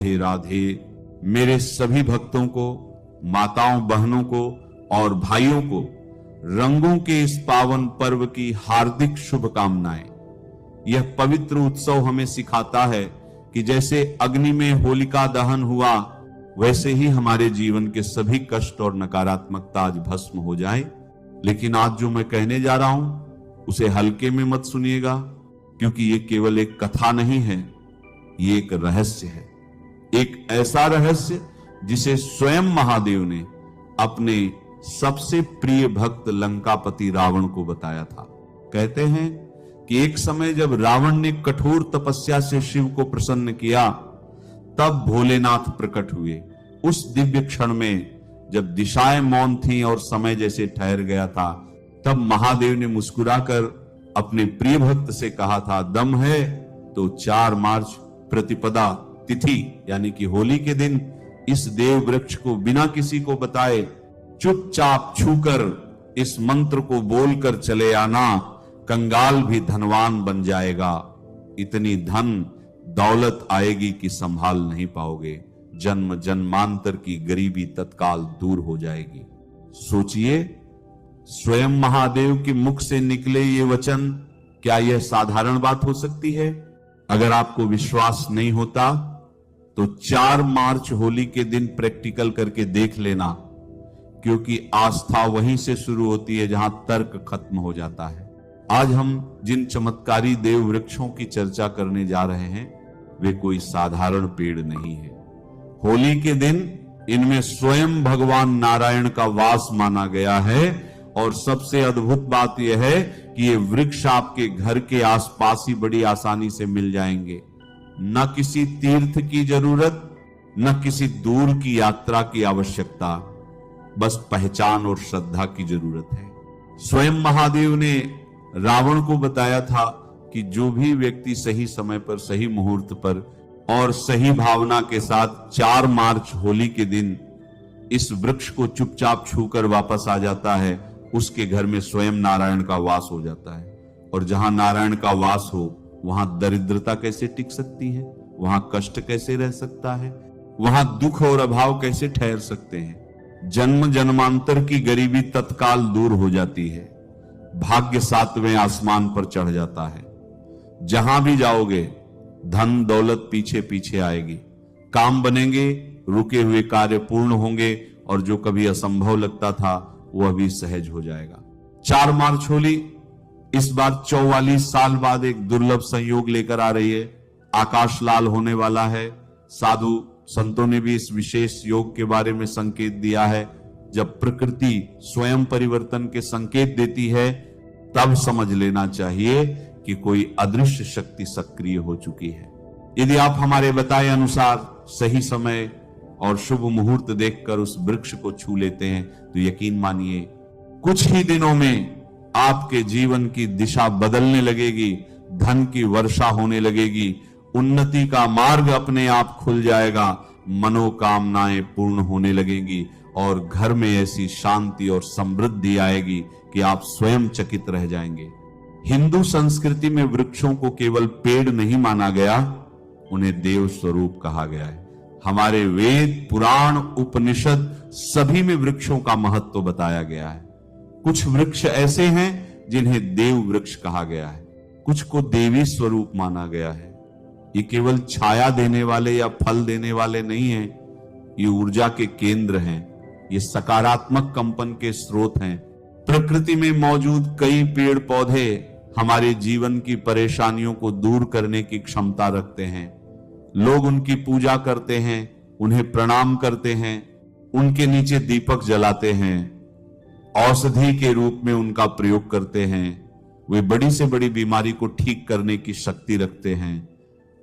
राधे राधे। मेरे सभी भक्तों को, माताओं बहनों को और भाइयों को रंगों के इस पावन पर्व की हार्दिक शुभकामनाएं। यह पवित्र उत्सव हमें सिखाता है कि जैसे अग्नि में होलिका दहन हुआ, वैसे ही हमारे जीवन के सभी कष्ट और नकारात्मकता आज भस्म हो जाए। लेकिन आज जो मैं कहने जा रहा हूं उसे हल्के में मत सुनिएगा, क्योंकि ये केवल एक कथा नहीं है, ये एक रहस्य है। एक ऐसा रहस्य जिसे स्वयं महादेव ने अपने सबसे प्रिय भक्त लंकापति रावण को बताया था। कहते हैं कि एक समय जब रावण ने कठोर तपस्या से शिव को प्रसन्न किया, तब भोलेनाथ प्रकट हुए। उस दिव्य क्षण में जब दिशाएं मौन थीं और समय जैसे ठहर गया था, तब महादेव ने मुस्कुराकर अपने प्रिय भक्त से कहा था, दम है तो 4 मार्च प्रतिपदा तिथि यानी कि होली के दिन इस देव वृक्ष को बिना किसी को बताए चुपचाप छूकर इस मंत्र को बोलकर चले आना, कंगाल भी धनवान बन जाएगा। इतनी धन दौलत आएगी कि संभाल नहीं पाओगे। जन्म जन्मांतर की गरीबी तत्काल दूर हो जाएगी। सोचिए, स्वयं महादेव के मुख से निकले ये वचन, क्या यह साधारण बात हो सकती है? अगर आपको विश्वास नहीं होता तो 4 मार्च होली के दिन प्रैक्टिकल करके देख लेना, क्योंकि आस्था वहीं से शुरू होती है जहां तर्क खत्म हो जाता है। आज हम जिन चमत्कारी देव वृक्षों की चर्चा करने जा रहे हैं, वे कोई साधारण पेड़ नहीं है। होली के दिन इनमें स्वयं भगवान नारायण का वास माना गया है। और सबसे अद्भुत बात यह है कि ये वृक्ष आपके घर के आसपास ही बड़ी आसानी से मिल जाएंगे। न किसी तीर्थ की जरूरत, न किसी दूर की यात्रा की आवश्यकता, बस पहचान और श्रद्धा की जरूरत है। स्वयं महादेव ने रावण को बताया था कि जो भी व्यक्ति सही समय पर, सही मुहूर्त पर और सही भावना के साथ 4 मार्च होली के दिन इस वृक्ष को चुपचाप छूकर वापस आ जाता है, उसके घर में स्वयं नारायण का वास हो जाता है। और जहां नारायण का वास हो, वहां दरिद्रता कैसे टिक सकती है, वहां कष्ट कैसे रह सकता है, वहां दुख और अभाव कैसे ठहर सकते हैं। जन्म जन्मांतर की गरीबी तत्काल दूर हो जाती है। भाग्य 7वें आसमान पर चढ़ जाता है। जहां भी जाओगे धन दौलत पीछे पीछे आएगी, काम बनेंगे, रुके हुए कार्य पूर्ण होंगे और जो कभी असंभव लगता था वह भी सहज हो जाएगा। 4 मार्च होली इस बार 44 साल बाद एक दुर्लभ संयोग लेकर आ रही है। आकाश लाल होने वाला है। साधु संतों ने भी इस विशेष योग के बारे में संकेत दिया है। जब प्रकृति स्वयं परिवर्तन के संकेत देती है, तब समझ लेना चाहिए कि कोई अदृश्य शक्ति सक्रिय हो चुकी है। यदि आप हमारे बताए अनुसार सही समय और शुभ मुहूर्त देखकर उस वृक्ष को छू लेते हैं, तो यकीन मानिए कुछ ही दिनों में आपके जीवन की दिशा बदलने लगेगी, धन की वर्षा होने लगेगी, उन्नति का मार्ग अपने आप खुल जाएगा, मनोकामनाएं पूर्ण होने लगेंगी और घर में ऐसी शांति और समृद्धि आएगी कि आप स्वयं चकित रह जाएंगे। हिंदू संस्कृति में वृक्षों को केवल पेड़ नहीं माना गया, उन्हें देव स्वरूप कहा गया है। हमारे वेद, पुराण, उपनिषद सभी में वृक्षों का महत्व बताया गया है। कुछ वृक्ष ऐसे हैं जिन्हें देव वृक्ष कहा गया है, कुछ को देवी स्वरूप माना गया है। ये केवल छाया देने वाले या फल देने वाले नहीं हैं, ये ऊर्जा के केंद्र हैं, ये सकारात्मक कंपन के स्रोत हैं। प्रकृति में मौजूद कई पेड़ पौधे हमारे जीवन की परेशानियों को दूर करने की क्षमता रखते हैं। लोग उनकी पूजा करते हैं, उन्हें प्रणाम करते हैं, उनके नीचे दीपक जलाते हैं, औषधि के रूप में उनका प्रयोग करते हैं। वे बड़ी से बड़ी बीमारी को ठीक करने की शक्ति रखते हैं।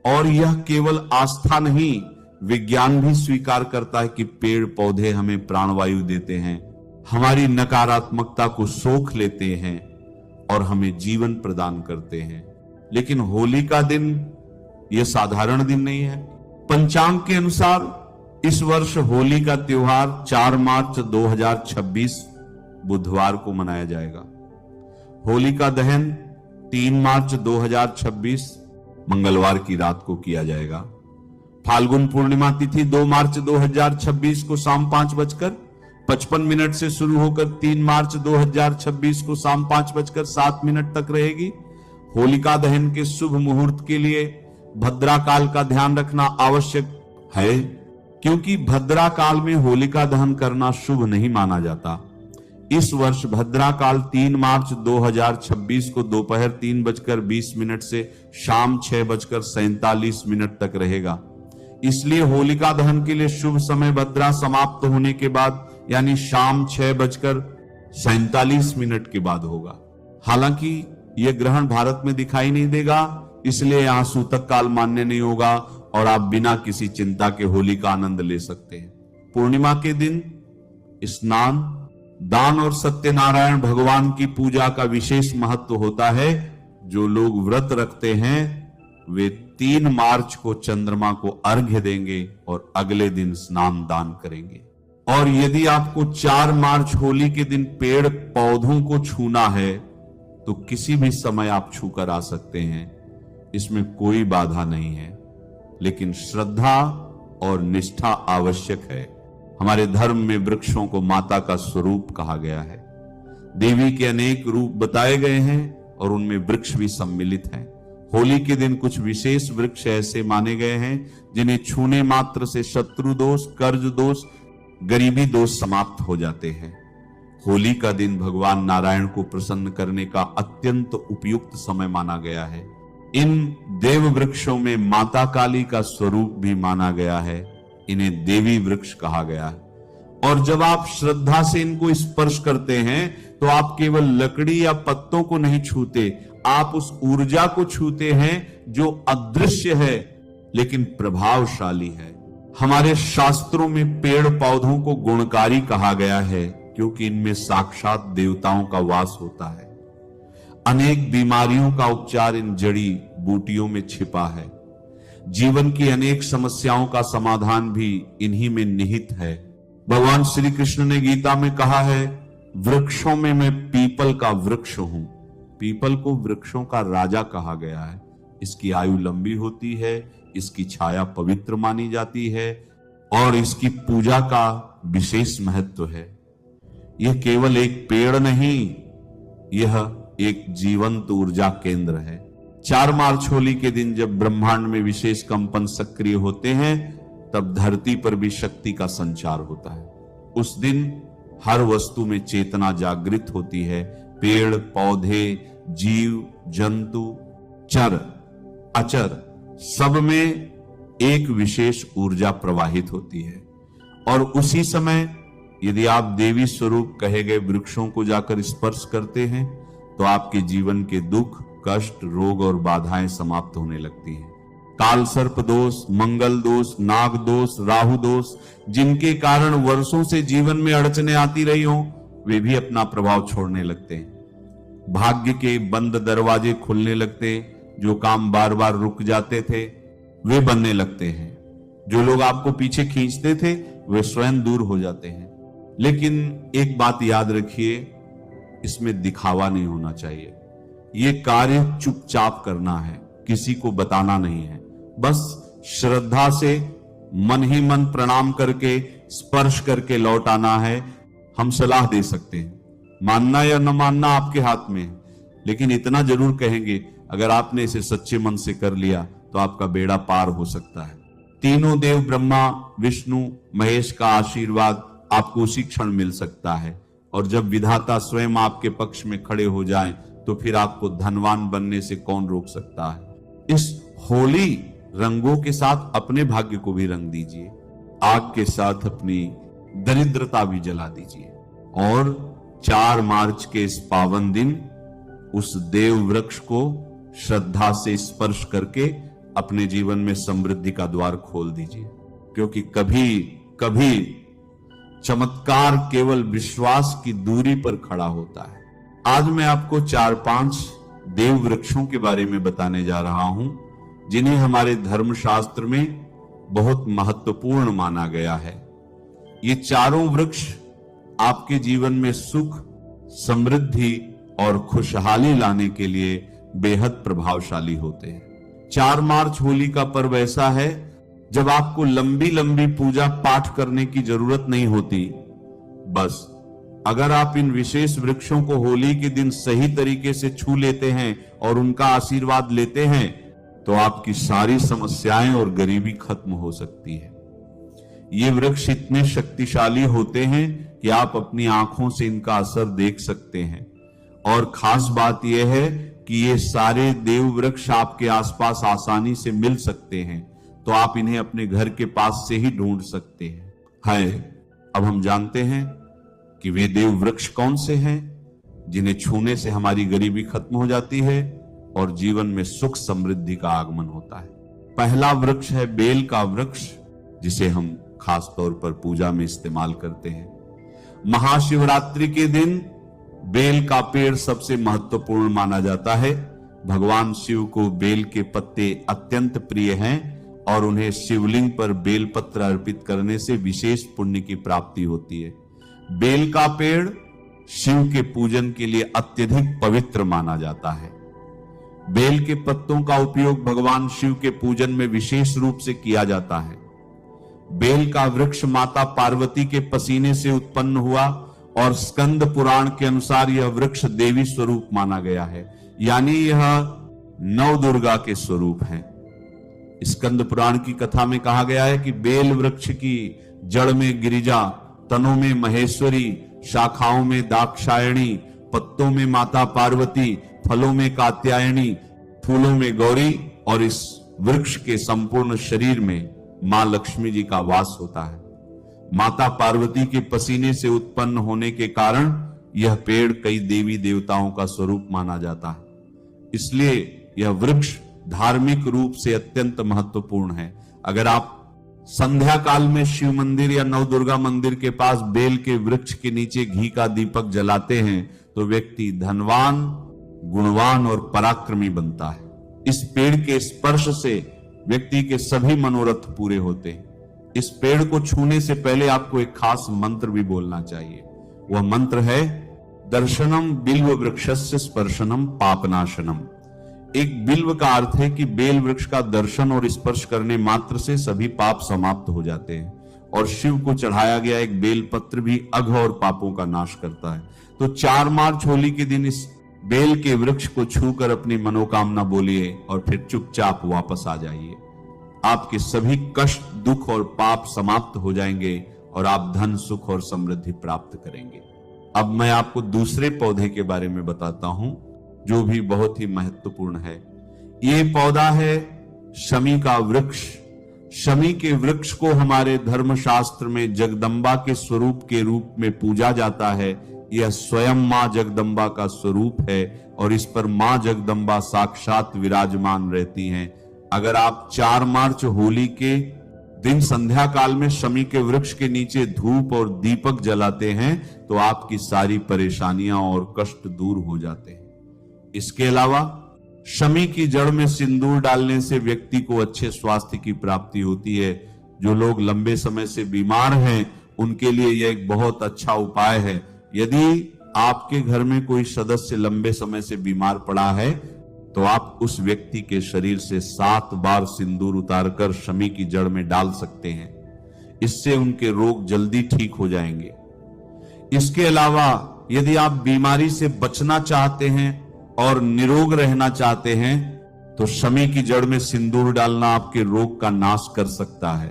और यह केवल आस्था नहीं, विज्ञान भी स्वीकार करता है कि पेड़ पौधे हमें प्राणवायु देते हैं, हमारी नकारात्मकता को सोख लेते हैं और हमें जीवन प्रदान करते हैं। लेकिन होली का दिन यह साधारण दिन नहीं है। पंचांग के अनुसार इस वर्ष होली का त्योहार 4 मार्च 2026 बुधवार को मनाया जाएगा। होली का दहन 3 मार्च 2026 मंगलवार की रात को किया जाएगा। फाल्गुन पूर्णिमा तिथि 2 मार्च 2026 को शाम 5:55 से शुरू होकर 3 मार्च 2026 को शाम 5:07 तक रहेगी। होलिका दहन के शुभ मुहूर्त के लिए भद्रा काल का ध्यान रखना आवश्यक है, क्योंकि भद्रा काल में होलिका दहन करना शुभ नहीं माना जाता। इस वर्ष भद्रा काल 3 मार्च 2026 को दोपहर 3:20 से शाम 6:47 तक रहेगा। इसलिए होलिका दहन के लिए शुभ समय भद्रा समाप्त होने के बाद यानी शाम 6:47 के बाद होगा। हालांकि यह ग्रहण भारत में दिखाई नहीं देगा, इसलिए यहां सूतक काल मान्य नहीं होगा और आप बिना किसी चिंता के होली का आनंद ले सकते हैं। पूर्णिमा के दिन स्नान, दान और सत्यनारायण भगवान की पूजा का विशेष महत्व होता है। जो लोग व्रत रखते हैं वे 3 मार्च को चंद्रमा को अर्घ्य देंगे और अगले दिन स्नान दान करेंगे। और यदि आपको 4 मार्च होली के दिन पेड़ पौधों को छूना है तो किसी भी समय आप छूकर आ सकते हैं, इसमें कोई बाधा नहीं है, लेकिन श्रद्धा और निष्ठा आवश्यक है। हमारे धर्म में वृक्षों को माता का स्वरूप कहा गया है। देवी के अनेक रूप बताए गए हैं और उनमें वृक्ष भी सम्मिलित हैं। होली के दिन कुछ विशेष वृक्ष ऐसे माने गए हैं जिन्हें छूने मात्र से शत्रु दोष, कर्ज दोष, गरीबी दोष समाप्त हो जाते हैं। होली का दिन भगवान नारायण को प्रसन्न करने का अत्यंत उपयुक्त समय माना गया है। इन देव वृक्षों में माता काली का स्वरूप भी माना गया है। इन्हें देवी वृक्ष कहा गया है। और जब आप श्रद्धा से इनको स्पर्श करते हैं तो आप केवल लकड़ी या पत्तों को नहीं छूते, आप उस ऊर्जा को छूते हैं जो अदृश्य है लेकिन प्रभावशाली है। हमारे शास्त्रों में पेड़ पौधों को गुणकारी कहा गया है, क्योंकि इनमें साक्षात देवताओं का वास होता है। अनेक बीमारियों का उपचार इन जड़ी बूटियों में छिपा है। जीवन की अनेक समस्याओं का समाधान भी इन्हीं में निहित है। भगवान श्री कृष्ण ने गीता में कहा है, वृक्षों में मैं पीपल का वृक्ष हूं। पीपल को वृक्षों का राजा कहा गया है। इसकी आयु लंबी होती है, इसकी छाया पवित्र मानी जाती है और इसकी पूजा का विशेष महत्व है। यह केवल एक पेड़ नहीं, यह एक जीवंत ऊर्जा केंद्र है। 4 मार्च होली के दिन जब ब्रह्मांड में विशेष कंपन सक्रिय होते हैं तब धरती पर भी शक्ति का संचार होता है। उस दिन हर वस्तु में चेतना जागृत होती है। पेड़ पौधे, जीव जंतु, चर अचर, सब में एक विशेष ऊर्जा प्रवाहित होती है। और उसी समय यदि आप देवी स्वरूप कहे गए वृक्षों को जाकर स्पर्श करते हैं तो आपके जीवन के दुख, कष्ट, रोग और बाधाएं समाप्त होने लगती हैं। काल सर्प दोष, मंगल दोष, नाग दोष, राहु दोष, जिनके कारण वर्षों से जीवन में अड़चने आती रही हों, वे भी अपना प्रभाव छोड़ने लगते हैं। भाग्य के बंद दरवाजे खुलने लगते, जो काम बार बार रुक जाते थे वे बनने लगते हैं। जो लोग आपको पीछे खींचते थे वे स्वयं दूर हो जाते हैं। लेकिन एक बात याद रखिए, इसमें दिखावा नहीं होना चाहिए। ये कार्य चुपचाप करना है, किसी को बताना नहीं है। बस श्रद्धा से मन ही मन प्रणाम करके, स्पर्श करके लौट आना है। हम सलाह दे सकते हैं, मानना या न मानना आपके हाथ में है, लेकिन इतना जरूर कहेंगे, अगर आपने इसे सच्चे मन से कर लिया तो आपका बेड़ा पार हो सकता है। तीनों देव ब्रह्मा, विष्णु, महेश का आशीर्वाद आपको उसी क्षण मिल सकता है। और जब विधाता स्वयं आपके पक्ष में खड़े हो जाएं, तो फिर आपको धनवान बनने से कौन रोक सकता है। इस होली रंगों के साथ अपने भाग्य को भी रंग दीजिए, आग के साथ अपनी दरिद्रता भी जला दीजिए। और 4 मार्च के इस पावन दिन उस देव वृक्ष को श्रद्धा से स्पर्श करके अपने जीवन में समृद्धि का द्वार खोल दीजिए, क्योंकि कभी कभी चमत्कार केवल विश्वास की दूरी पर खड़ा होता है। आज मैं आपको 4-5 देव वृक्षों के बारे में बताने जा रहा हूं, जिन्हें हमारे धर्मशास्त्र में बहुत महत्वपूर्ण माना गया है। ये चारों वृक्ष आपके जीवन में सुख, समृद्धि और खुशहाली लाने के लिए बेहद प्रभावशाली होते हैं। 4 मार्च होली का पर्व ऐसा है जब आपको लंबी लंबी पूजा पाठ करने की जरूरत नहीं होती। बस अगर आप इन विशेष वृक्षों को होली के दिन सही तरीके से छू लेते हैं और उनका आशीर्वाद लेते हैं तो आपकी सारी समस्याएं और गरीबी खत्म हो सकती है। ये वृक्ष इतने शक्तिशाली होते हैं कि आप अपनी आंखों से इनका असर देख सकते हैं। और खास बात यह है कि ये सारे देव वृक्ष आपके आसपास आसानी से मिल सकते हैं, तो आप इन्हें अपने घर के पास से ही ढूंढ सकते हैं। अब हम जानते हैं कि वे देव वृक्ष कौन से हैं जिन्हें छूने से हमारी गरीबी खत्म हो जाती है और जीवन में सुख समृद्धि का आगमन होता है। पहला वृक्ष है बेल का वृक्ष, जिसे हम खास तौर पर पूजा में इस्तेमाल करते हैं। महाशिवरात्रि के दिन बेल का पेड़ सबसे महत्वपूर्ण माना जाता है। भगवान शिव को बेल के पत्ते अत्यंत प्रिय हैं और उन्हें शिवलिंग पर बेल पत्र अर्पित करने से विशेष पुण्य की प्राप्ति होती है। बेल का पेड़ शिव के पूजन के लिए अत्यधिक पवित्र माना जाता है। बेल के पत्तों का उपयोग भगवान शिव के पूजन में विशेष रूप से किया जाता है। बेल का वृक्ष माता पार्वती के पसीने से उत्पन्न हुआ और स्कंद पुराण के अनुसार यह वृक्ष देवी स्वरूप माना गया है, यानी यह नवदुर्गा के स्वरूप हैं। स्कंद पुराण की कथा में कहा गया है कि बेल वृक्ष की जड़ में गिरिजा, तनों में महेश्वरी, शाखाओं में दाक्षायणी, पत्तों में माता पार्वती, फलों में कात्यायनी, फूलों में गौरी और इस वृक्ष के संपूर्ण शरीर में मां लक्ष्मी जी का वास होता है। माता पार्वती के पसीने से उत्पन्न होने के कारण यह पेड़ कई देवी देवताओं का स्वरूप माना जाता है। इसलिए यह वृक्ष धार्मिक रूप से अत्यंत महत्वपूर्ण है। अगर आप संध्या काल में शिव मंदिर या नवदुर्गा मंदिर के पास बेल के वृक्ष के नीचे घी का दीपक जलाते हैं तो व्यक्ति धनवान, गुणवान और पराक्रमी बनता है। इस पेड़ के स्पर्श से व्यक्ति के सभी मनोरथ पूरे होते हैं। इस पेड़ को छूने से पहले आपको एक खास मंत्र भी बोलना चाहिए। वह मंत्र है दर्शनम बिल्व वृक्षस्य स्पर्शनम पापनाशनम। एक बिल्व का अर्थ है कि बेल वृक्ष का दर्शन और स्पर्श करने मात्र से सभी पाप समाप्त हो जाते हैं, और शिव को चढ़ाया गया एक बेल पत्र भी अघ और पापों का नाश करता है। तो 4 मार्च होली के दिन इस बेल के वृक्ष को छूकर अपनी मनोकामना बोलिए और फिर चुपचाप वापस आ जाइए। आपके सभी कष्ट, दुख और पाप समाप्त हो जाएंगे और आप धन, सुख और समृद्धि प्राप्त करेंगे। अब मैं आपको दूसरे पौधे के बारे में बताता हूं जो भी बहुत ही महत्वपूर्ण है। ये पौधा है शमी का वृक्ष। शमी के वृक्ष को हमारे धर्मशास्त्र में जगदम्बा के स्वरूप के रूप में पूजा जाता है। यह स्वयं मां जगदम्बा का स्वरूप है और इस पर मां जगदम्बा साक्षात विराजमान रहती हैं। अगर आप 4 मार्च होली के दिन संध्या काल में शमी के वृक्ष के नीचे धूप और दीपक जलाते हैं तो आपकी सारी परेशानियां और कष्ट दूर हो जाते हैं। इसके अलावा शमी की जड़ में सिंदूर डालने से व्यक्ति को अच्छे स्वास्थ्य की प्राप्ति होती है। जो लोग लंबे समय से बीमार हैं उनके लिए यह एक बहुत अच्छा उपाय है। यदि आपके घर में कोई सदस्य लंबे समय से बीमार पड़ा है तो आप उस व्यक्ति के शरीर से 7 बार सिंदूर उतारकर शमी की जड़ में डाल सकते हैं। इससे उनके रोग जल्दी ठीक हो जाएंगे। इसके अलावा यदि आप बीमारी से बचना चाहते हैं और निरोग रहना चाहते हैं तो शमी की जड़ में सिंदूर डालना आपके रोग का नाश कर सकता है।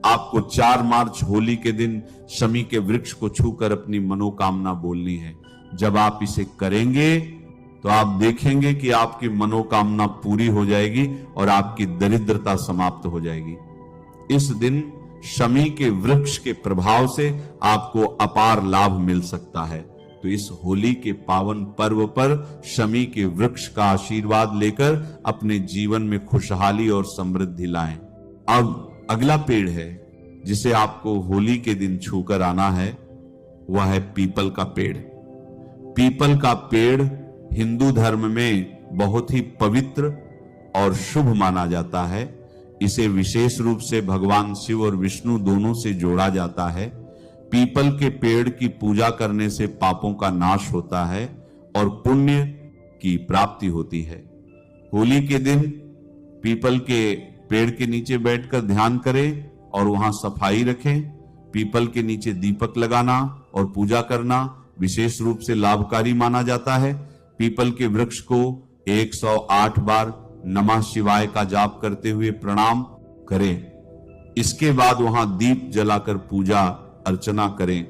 आपको 4 मार्च होली के दिन शमी के वृक्ष को छूकर अपनी मनोकामना बोलनी है। जब आप इसे करेंगे तो आप देखेंगे कि आपकी मनोकामना पूरी हो जाएगी और आपकी दरिद्रता समाप्त हो जाएगी। इस दिन शमी के वृक्ष के प्रभाव से आपको अपार लाभ मिल सकता है। तो इस होली के पावन पर्व पर शमी के वृक्ष का आशीर्वाद लेकर अपने जीवन में खुशहाली और समृद्धि लाएं। अब अगला पेड़ है जिसे आपको होली के दिन छूकर आना है, वह है पीपल का पेड़। पीपल का पेड़ हिंदू धर्म में बहुत ही पवित्र और शुभ माना जाता है। इसे विशेष रूप से भगवान शिव और विष्णु दोनों से जोड़ा जाता है। पीपल के पेड़ की पूजा करने से पापों का नाश होता है और पुण्य की प्राप्ति होती है। होली के दिन पीपल के पेड़ के नीचे बैठकर ध्यान करें और वहां सफाई रखें। पीपल के नीचे दीपक लगाना और पूजा करना विशेष रूप से लाभकारी माना जाता है। पीपल के वृक्ष को 108 बार नमः शिवाय का जाप करते हुए प्रणाम करें। इसके बाद वहां दीप जलाकर पूजा अर्चना करें।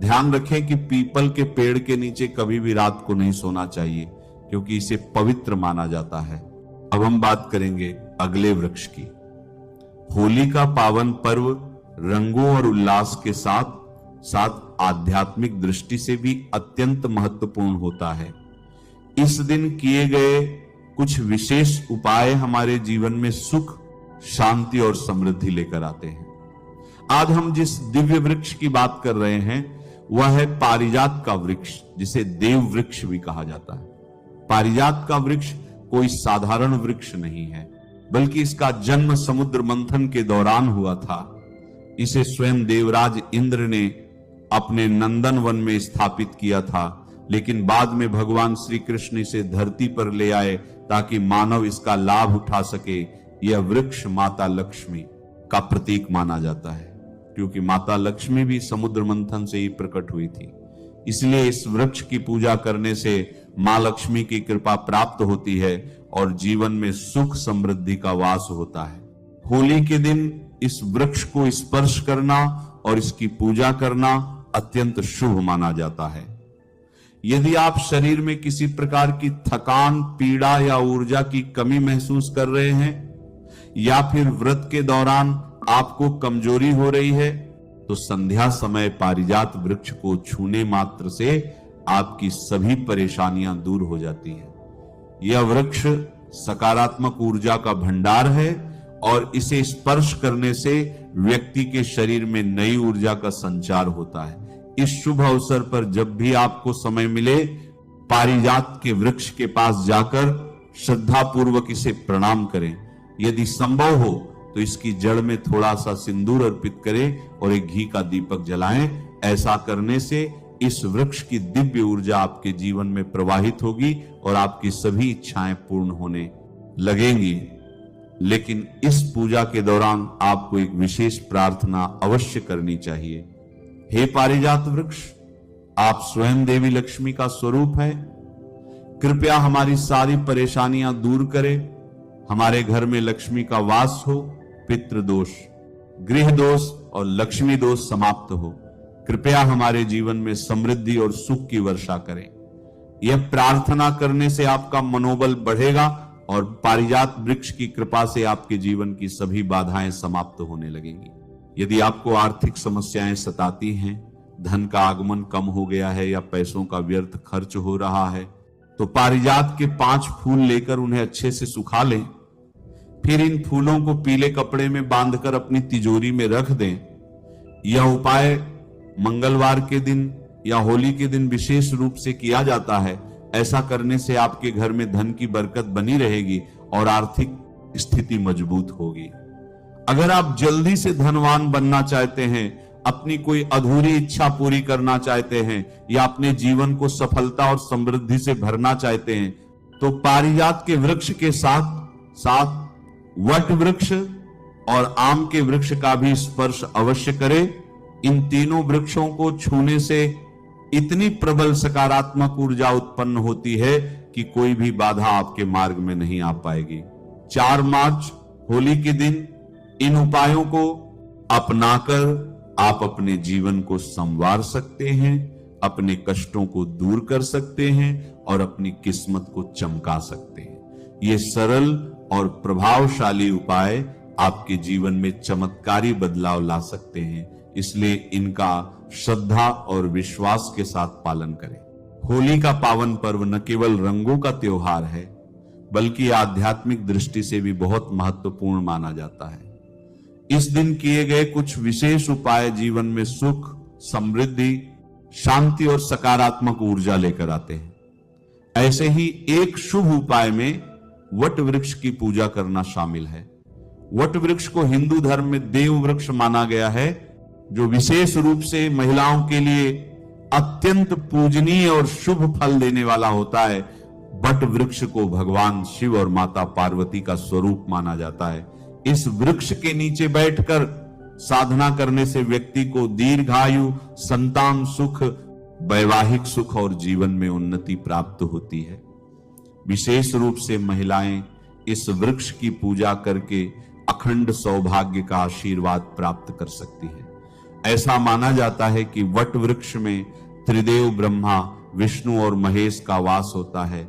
ध्यान रखें कि पीपल के पेड़ के नीचे कभी भी रात को नहीं सोना चाहिए, क्योंकि इसे पवित्र माना जाता है। अब हम बात करेंगे अगले वृक्ष की। होली का पावन पर्व रंगों और उल्लास के साथ साथ आध्यात्मिक दृष्टि से भी अत्यंत महत्वपूर्ण होता है। इस दिन किए गए कुछ विशेष उपाय हमारे जीवन में सुख, शांति और समृद्धि लेकर आते हैं। आज हम जिस दिव्य वृक्ष की बात कर रहे हैं वह है पारिजात का वृक्ष, जिसे देव वृक्ष भी कहा जाता है। पारिजात का वृक्ष कोई साधारण वृक्ष नहीं है, बल्कि इसका जन्म समुद्र मंथन के दौरान हुआ था। इसे स्वयं देवराज इंद्र ने अपने नंदन वन में स्थापित किया था, लेकिन बाद में भगवान श्री कृष्ण इसे धरती पर ले आए ताकि मानव इसका लाभ उठा सके। यह वृक्ष माता लक्ष्मी का प्रतीक माना जाता है, क्योंकि माता लक्ष्मी भी समुद्र मंथन से ही प्रकट हुई थी। इसलिए इस वृक्ष की पूजा करने से मां लक्ष्मी की कृपा प्राप्त होती है और जीवन में सुख समृद्धि का वास होता है। होली के दिन इस वृक्ष को स्पर्श करना और इसकी पूजा करना अत्यंत शुभ माना जाता है। यदि आप शरीर में किसी प्रकार की थकान, पीड़ा या ऊर्जा की कमी महसूस कर रहे हैं, या फिर व्रत के दौरान आपको कमजोरी हो रही है, तो संध्या समय पारिजात वृक्ष को छूने मात्र से आपकी सभी परेशानियां दूर हो जाती है। यह वृक्ष सकारात्मक ऊर्जा का भंडार है और इसे स्पर्श करने से व्यक्ति के शरीर में नई ऊर्जा का संचार होता है। इस शुभ अवसर पर जब भी आपको समय मिले, पारिजात के वृक्ष के पास जाकर श्रद्धा पूर्वक इसे प्रणाम करें। यदि संभव हो तो इसकी जड़ में थोड़ा सा सिंदूर अर्पित करें और एक घी का दीपक जलाएं। ऐसा करने से इस वृक्ष की दिव्य ऊर्जा आपके जीवन में प्रवाहित होगी और आपकी सभी इच्छाएं पूर्ण होने लगेंगी। लेकिन इस पूजा के दौरान आपको एक विशेष प्रार्थना अवश्य करनी चाहिए। हे पारिजात वृक्ष, आप स्वयं देवी लक्ष्मी का स्वरूप है। कृपया हमारी सारी परेशानियां दूर करें। हमारे घर में लक्ष्मी का वास हो, पितृ दोष, गृह दोष और लक्ष्मी दोष समाप्त हो। कृपया हमारे जीवन में समृद्धि और सुख की वर्षा करें। यह प्रार्थना करने से आपका मनोबल बढ़ेगा और पारिजात वृक्ष की कृपा से आपके जीवन की सभी बाधाएं समाप्त होने लगेंगी। यदि आपको आर्थिक समस्याएं सताती हैं, धन का आगमन कम हो गया है या पैसों का व्यर्थ खर्च हो रहा है, तो पारिजात के 5 फूल लेकर उन्हें अच्छे से सुखा लें। फिर इन फूलों को पीले कपड़े में बांधकर अपनी तिजोरी में रख दें। यह उपाय मंगलवार के दिन या होली के दिन विशेष रूप से किया जाता है। ऐसा करने से आपके घर में धन की बरकत बनी रहेगी और आर्थिक स्थिति मजबूत होगी। अगर आप जल्दी से धनवान बनना चाहते हैं, अपनी कोई अधूरी इच्छा पूरी करना चाहते हैं या अपने जीवन को सफलता और समृद्धि से भरना चाहते हैं, तो पारिजात के वृक्ष के साथ साथ वट वृक्ष और आम के वृक्ष का भी स्पर्श अवश्य करें। इन तीनों वृक्षों को छूने से इतनी प्रबल सकारात्मक ऊर्जा उत्पन्न होती है कि कोई भी बाधा आपके मार्ग में नहीं आ पाएगी। 4 मार्च होली के दिन इन उपायों को अपनाकर आप अपने जीवन को संवार सकते हैं, अपने कष्टों को दूर कर सकते हैं और अपनी किस्मत को चमका सकते हैं। ये सरल और प्रभावशाली उपाय आपके जीवन में चमत्कारी बदलाव ला सकते हैं, इसलिए इनका श्रद्धा और विश्वास के साथ पालन करें। होली का पावन पर्व न केवल रंगों का त्योहार है, बल्कि आध्यात्मिक दृष्टि से भी बहुत महत्वपूर्ण माना जाता है। इस दिन किए गए कुछ विशेष उपाय जीवन में सुख, समृद्धि, शांति और सकारात्मक ऊर्जा लेकर आते हैं। ऐसे ही एक शुभ उपाय में वट वृक्ष की पूजा करना शामिल है। वट वृक्ष को हिंदू धर्म में देव वृक्ष माना गया है, जो विशेष रूप से महिलाओं के लिए अत्यंत पूजनीय और शुभ फल देने वाला होता है। वट वृक्ष को भगवान शिव और माता पार्वती का स्वरूप माना जाता है। इस वृक्ष के नीचे बैठकर साधना करने से व्यक्ति को दीर्घायु, संतान सुख, वैवाहिक सुख और जीवन में उन्नति प्राप्त होती है। विशेष रूप से महिलाएं इस वृक्ष की पूजा करके अखंड सौभाग्य का आशीर्वाद प्राप्त कर सकती है। ऐसा माना जाता है कि वट वृक्ष में त्रिदेव ब्रह्मा, विष्णु और महेश का वास होता है,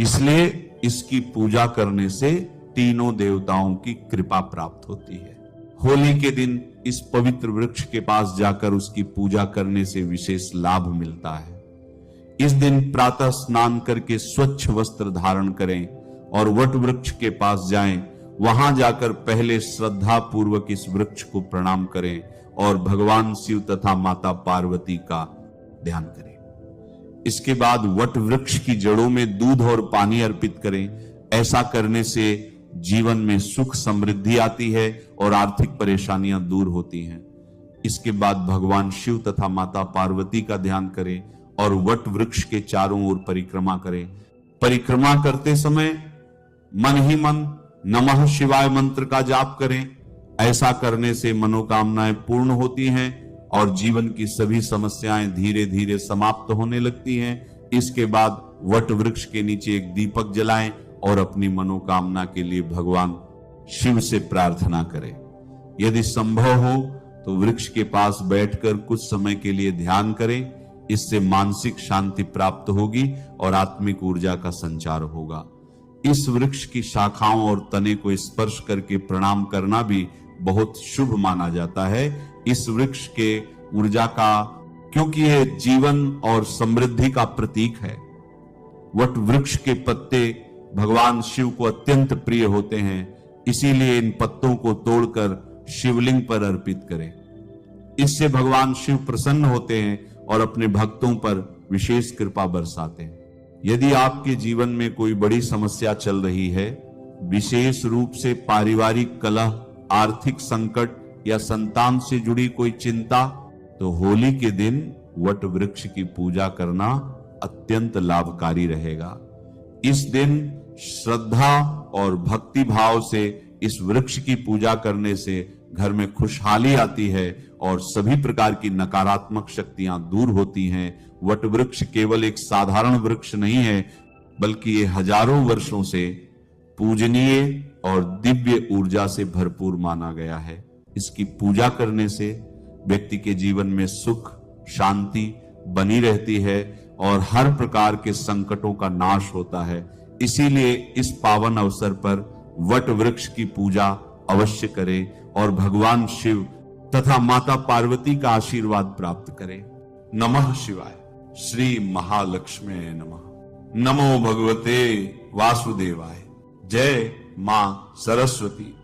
इसलिए इसकी पूजा करने से तीनों देवताओं की कृपा प्राप्त होती है। होली के दिन इस पवित्र वृक्ष के पास जाकर उसकी पूजा करने से विशेष लाभ मिलता है। इस दिन प्रातः स्नान करके स्वच्छ वस्त्र धारण करें और वट वृक्ष के पास जाएं। वहां जाकर पहले श्रद्धा पूर्वक इस वृक्ष को प्रणाम करें और भगवान शिव तथा माता पार्वती का ध्यान करें। इसके बाद वट वृक्ष की जड़ों में दूध और पानी अर्पित करें। ऐसा करने से जीवन में सुख समृद्धि आती है और आर्थिक परेशानियां दूर होती हैं। इसके बाद भगवान शिव तथा माता पार्वती का ध्यान करें और वट वृक्ष के चारों ओर परिक्रमा करें। परिक्रमा करते समय मन ही मन नमः शिवाय मंत्र का जाप करें। ऐसा करने से मनोकामनाएं पूर्ण होती हैं और जीवन की सभी समस्याएं धीरे धीरे समाप्त होने लगती हैं। इसके बाद वट वृक्ष के नीचे एक दीपक जलाएं और अपनी मनोकामना के लिए भगवान शिव से प्रार्थना करें। यदि संभव हो तो वृक्ष के पास बैठकर कुछ समय के लिए ध्यान करें। इससे मानसिक शांति प्राप्त होगी और आत्मिक ऊर्जा का संचार होगा। इस वृक्ष की शाखाओं और तने को स्पर्श करके प्रणाम करना भी बहुत शुभ माना जाता है। इस वृक्ष के ऊर्जा का, क्योंकि यह जीवन और समृद्धि का प्रतीक है। वट वृक्ष के पत्ते भगवान शिव को अत्यंत प्रिय होते हैं, इसीलिए इन पत्तों को तोड़कर शिवलिंग पर अर्पित करें। इससे भगवान शिव प्रसन्न होते हैं और अपने भक्तों पर विशेष कृपा बरसाते हैं। यदि आपके जीवन में कोई बड़ी समस्या चल रही है, विशेष रूप से पारिवारिक कलह, आर्थिक संकट या संतान से जुड़ी कोई चिंता, तो होली के दिन वट वृक्ष की पूजा करना अत्यंत लाभकारी रहेगा। इस दिन श्रद्धा और भक्ति भाव से इस वृक्ष की पूजा करने से घर में खुशहाली आती है और सभी प्रकार की नकारात्मक शक्तियां दूर होती हैं। वट वृक्ष केवल एक साधारण वृक्ष नहीं है, बल्कि ये हजारों वर्षों से पूजनीय और दिव्य ऊर्जा से भरपूर माना गया है। इसकी पूजा करने से व्यक्ति के जीवन में सुख, शांति बनी रहती है और हर प्रकार के संकटों का नाश होता है। इसीलिए इस पावन अवसर पर वट वृक्ष की पूजा अवश्य करें और भगवान शिव तथा माता पार्वती का आशीर्वाद प्राप्त करें। नमः शिवाय। श्री महालक्ष्मी नमः। नमो भगवते वासुदेवाय। जय मां सरस्वती।